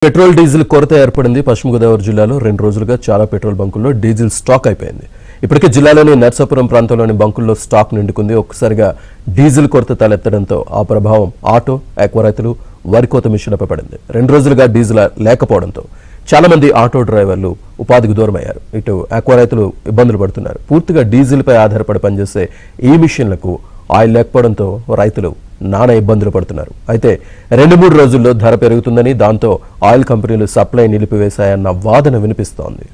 Petrol diesel కొరత ఏర్పడింది. పశ్చిమ గోదావరి జిల్లాలో 2 రోజులుగా చాలా పెట్రోల్ బంకుల్లో డీజిల్ స్టాక్ అయిపోయింది. ఇప్పటికే జిల్లాలోని నర్సాపురం ప్రాంతంలోని బంకుల్లో స్టాక్ నిండుకుంది. ఒక్కసారిగా డీజిల్ కొరత తలెత్తడంతో ఆ ప్రభావం ఆటో, ఆక్వా రైతులు, వరి కోత మిషన్లపై పడింది. 2 రోజులుగా డీజిల్ లేకపోవడంతో చాలా మంది ఆటో డ్రైవర్లు ఉపాధికి దూరమయ్యారు. ఇటు ఆక్వా రైతులు ఇబ్బందులు పడుతున్నారు. పూర్తిగా డీజిల్ పై ఆధారపడి పనిచేసే ఈ మిషన్లకు ఆయిల్ లేకపోవడంతో రైతులు నానా ఇబ్బందులు పడుతున్నారు. అయితే 2-3 రోజుల్లో ధర పెరుగుతుందని, దాంతో ఆయిల్ కంపెనీలు సప్లై నిలిపివేశాయన్న వాదన వినిపిస్తోంది.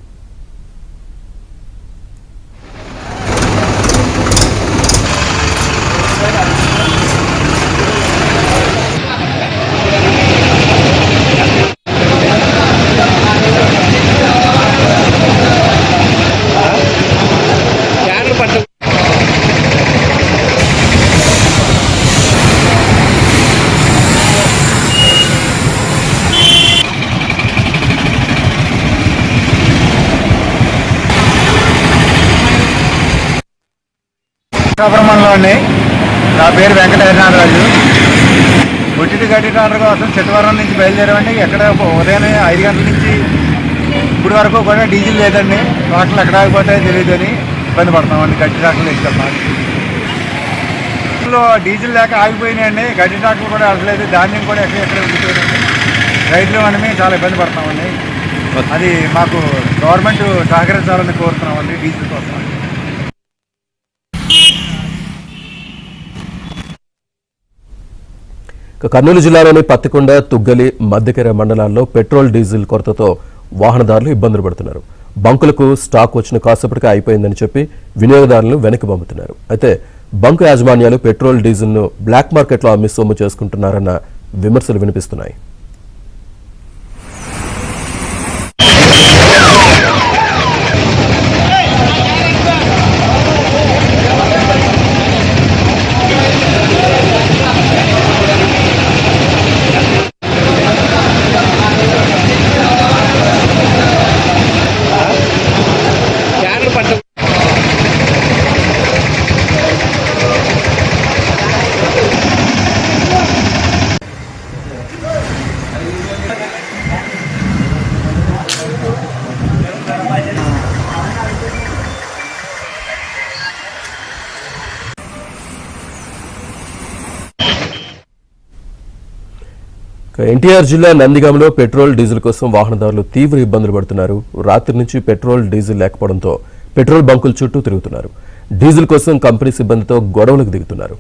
మండలంలోని నా పేరు వెంకటేశ్వరరాజు. ఒట్టిటి గడ్డి టాటర్ కోసం చిత్తవరం నుంచి బయలుదేరామండి. ఎక్కడ ఉదయం 5 గంటల నుంచి ఇప్పుడు వరకు కూడా డీజిల్ లేదండి. ట్రాక్టర్లు ఎక్కడ ఆగిపోతాయో తెలియదని ఇబ్బంది పడుతున్నామండి. గడ్డి ట్రాక్టర్లు వేసుకెళ్తాం. డీజిల్ లేక ఆగిపోయినాయండి. గడ్డి ట్రాక్టర్లు కూడా అడగలేదు. ధాన్యం కూడా ఎక్కడ ఉండిపోయిందండి. రైతులు మనమే చాలా ఇబ్బంది పడుతున్నామండి. అది మాకు గవర్నమెంట్ సహకరించాలని కోరుతున్నామండి డీజిల్ కోసం. కర్నూలు జిల్లాలోని పత్తికొండ, తుగ్గలి, మద్దెకెర మండలాల్లో పెట్రోల్ డీజిల్ కొరతతో వాహనదారులు ఇబ్బందులు పడుతున్నారు. బంకులకు స్టాక్ వచ్చిన కాసేపటికి అయిపోయిందని చెప్పి వినియోగదారులను వెనక్కి పంపుతున్నారు. అయితే బంకు యాజమాన్యాలు పెట్రోల్ డీజిల్ను బ్లాక్ మార్కెట్లో అమ్మి సొమ్ము చేసుకుంటున్నారన్న విమర్శలు వినిపిస్తున్నాయి. ఎన్టీఆర్ జిల్లా నందిగామలో పెట్రోల్ డీజిల్ కోసం వాహనదారులు తీవ్ర ఇబ్బందులు పడుతున్నారు. రాత్రి నుంచి పెట్రోల్ డీజిల్ లేకపోవడంతో పెట్రోల్ బంకుల చుట్టూ తిరుగుతున్నారు. డీజిల్ కోసం కంపెనీ సిబ్బందితో గొడవలకు దిగుతున్నారు.